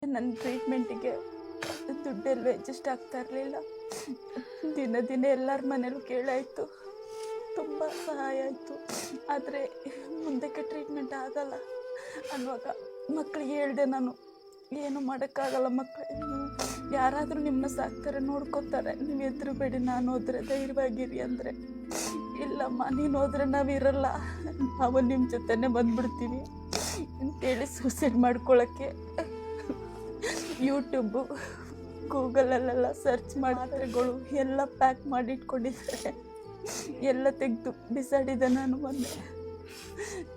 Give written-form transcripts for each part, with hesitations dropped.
ನನ್ನ ಟ್ರೀಟ್ಮೆಂಟಿಗೆ ದುಡ್ಡೆಲ್ಲೂ ಅಡ್ಜಸ್ಟ್ ಆಗ್ತಾ ಇರಲಿಲ್ಲ. ದಿನ ದಿನ ಎಲ್ಲರ ಮನೇಲೂ ಕೇಳಾಯಿತು, ತುಂಬ ಸಹಾಯ ಆಯಿತು. ಆದರೆ ಮುಂದಕ್ಕೆ ಟ್ರೀಟ್ಮೆಂಟ್ ಆಗಲ್ಲ ಅನ್ನುವಾಗ ಮಕ್ಕಳಿಗೆ ಹೇಳಿದೆ ನಾನು, ಏನು ಮಾಡೋಕ್ಕಾಗಲ್ಲ ಮಕ್ಕಳೇ, ಯಾರಾದರೂ ನಿಮ್ಮನ್ನ ಸಾಕ್ತಾರೆ, ನೋಡ್ಕೋತಾರೆ, ನೀವು ಹೆದರಬೇಡಿ, ನಾನು ಹೋದರೆ ಧೈರ್ಯವಾಗಿರಿ ಅಂದರೆ, ಇಲ್ಲಮ್ಮ ನೀನು ಹೋದರೆ ನಾವಿರಲ್ಲ, ನಾವು ನಿಮ್ಮ ಜೊತೆನೇ ಬಂದ್ಬಿಡ್ತೀವಿ ಅಂತೇಳಿ ಸೂಸೈಡ್ ಮಾಡ್ಕೊಳ್ಳೋಕ್ಕೆ ಯೂಟ್ಯೂಬು ಗೂಗಲಲ್ಲೆಲ್ಲ ಸರ್ಚ್ ಮಾಡಿದ್ರೆಗಳು ಎಲ್ಲ ಪ್ಯಾಕ್ ಮಾಡಿ ಇಟ್ಕೊಂಡಿದ್ದಾರೆ. ಎಲ್ಲ ತೆಗೆದು ಬಿಸಾಡಿದೆ ನಾನು ಮೊನ್ನೆ.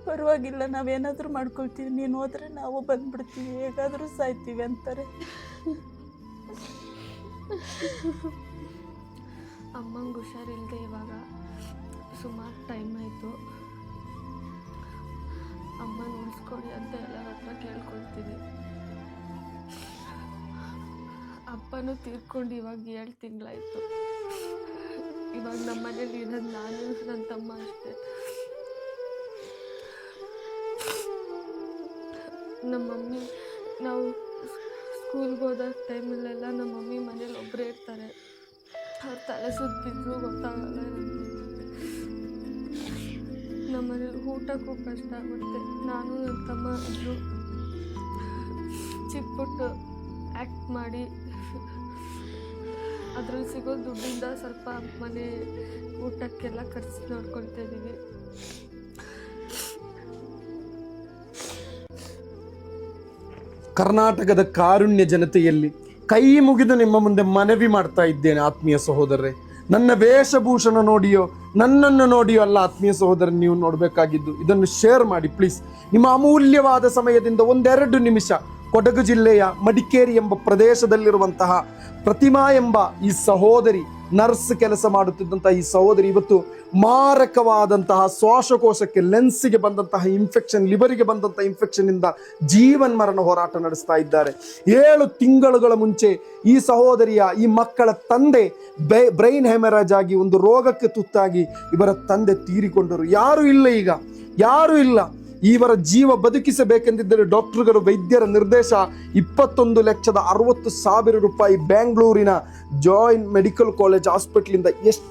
ಪರವಾಗಿಲ್ಲ, ನಾವೇನಾದರೂ ಮಾಡ್ಕೊಳ್ತೀವಿ, ನೀನು ಹೋದರೆ ನಾವು ಬಂದ್ಬಿಡ್ತೀವಿ, ಹೇಗಾದರೂ ಸಾಯ್ತೀವಿ ಅಂತಾರೆ. ಅಮ್ಮಂಗೆ ಹುಷಾರಿಲ್ಲದೆ ಇವಾಗ ಸುಮಾರು ಟೈಮ್ ಆಯಿತು. ಅಮ್ಮನ ಉಳಿಸ್ಕೊಡಿ ಅಂತ ಎಲ್ಲರ ಹತ್ರ ಕೇಳ್ಕೊಳ್ತೀವಿ. ಅಪ್ಪನೂ ತೀರ್ಕೊಂಡು ಇವಾಗ 7 ತಿಂಗಳಾಯಿತು. ಇವಾಗ ನಮ್ಮ ಮನೇಲಿ ಇರೋದು ನಾನು, ನನ್ನ ತಮ್ಮ ಅಷ್ಟೇ. ನಮ್ಮ ಮಮ್ಮಿ, ನಾವು ಸ್ಕೂಲ್ಗೆ ಹೋದ ಟೈಮಲ್ಲೆಲ್ಲ ನಮ್ಮ ಮಮ್ಮಿ ಮನೇಲಿ ಒಬ್ಬರೇ ಇರ್ತಾರೆ. ಅವ್ರ ತಲೆ ಸುತ್ತಿದ್ರು ಗೊತ್ತಾಗಲ್ಲ. ನಮ್ಮ ಮನೇಲಿ ಊಟಕ್ಕೂ ಕಷ್ಟ ಆಗುತ್ತೆ. ನಾನು ನನ್ನ ತಮ್ಮ ಇದ್ರು ಚಿಕ್ಕಪುಟ್ಟು ಆ್ಯಕ್ಟ್ ಮಾಡಿ ಅದ್ರಲ್ಲಿ ಸಿಗೋ ದುಡ್ಡಿಂದ ಸ್ವಲ್ಪ ಮನೆ ಊಟಕ್ಕೆಲ್ಲ ಖರ್ಚು ನೋಡ್ಕೊಳ್ತಾ ಇದ್ದೀವಿ. ಕರ್ನಾಟಕದ ಕಾರುಣ್ಯ ಜನತೆಯಲ್ಲಿ ಕೈ ಮುಗಿದು ನಿಮ್ಮ ಮುಂದೆ ಮನವಿ ಮಾಡ್ತಾ ಇದ್ದೇನೆ ಆತ್ಮೀಯ ಸಹೋದರರೇ. ನನ್ನ ವೇಷಭೂಷಣ ನೋಡಿಯೋ ನನ್ನನ್ನು ನೋಡಿಯೋ ಅಲ್ಲ ಆತ್ಮೀಯ ಸಹೋದರ, ನೀವು ನೋಡಬೇಕಾಗಿದ್ದು ಇದನ್ನು ಶೇರ್ ಮಾಡಿ ಪ್ಲೀಸ್. ನಿಮ್ಮ ಅಮೂಲ್ಯವಾದ ಸಮಯದಿಂದ 1-2 ನಿಮಿಷ ಕೊಡಗು ಜಿಲ್ಲೆಯ ಮಡಿಕೇರಿ ಎಂಬ ಪ್ರದೇಶದಲ್ಲಿರುವಂತಹ ಪ್ರತಿಮಾ ಎಂಬ ಈ ಸಹೋದರಿ, ನರ್ಸ್ ಕೆಲಸ ಮಾಡುತ್ತಿದ್ದಂತಹ ಈ ಸಹೋದರಿ ಇವತ್ತು ಮಾರಕವಾದಂತಹ ಶ್ವಾಸಕೋಶಕ್ಕೆ, ಲೆನ್ಸ್ಗೆ ಬಂದಂತಹ ಇನ್ಫೆಕ್ಷನ್, ಲಿವರಿಗೆ ಬಂದಂತಹ ಇನ್ಫೆಕ್ಷನ್ ಇಂದ ಜೀವನ್ಮರಣ ಹೋರಾಟ ನಡೆಸ್ತಾ ಇದ್ದಾರೆ. 7 ತಿಂಗಳುಗಳ ಮುಂಚೆ ಈ ಸಹೋದರಿಯ ಈ ಮಕ್ಕಳ ತಂದೆ ಬ್ರೈನ್ ಹೆಮರಾಜ್ ಆಗಿ ಒಂದು ರೋಗಕ್ಕೆ ತುತ್ತಾಗಿ ಇವರ ತಂದೆ ತೀರಿಕೊಂಡರು. ಯಾರು ಇಲ್ಲ, ಈಗ ಯಾರು ಇಲ್ಲ. ಇವರ ಜೀವ ಬದುಕಿಸಬೇಕೆಂದಿದ್ದರೆ ಡಾಕ್ಟರ್ಗಳು, ವೈದ್ಯರ ನಿರ್ದೇಶ 21,60,000 ರೂಪಾಯಿ ಬೆಂಗಳೂರಿನ ಜಾಯಿನ್ ಮೆಡಿಕಲ್ ಕಾಲೇಜ್ ಹಾಸ್ಪಿಟಲ್ ಇಂದ ಎಷ್ಟು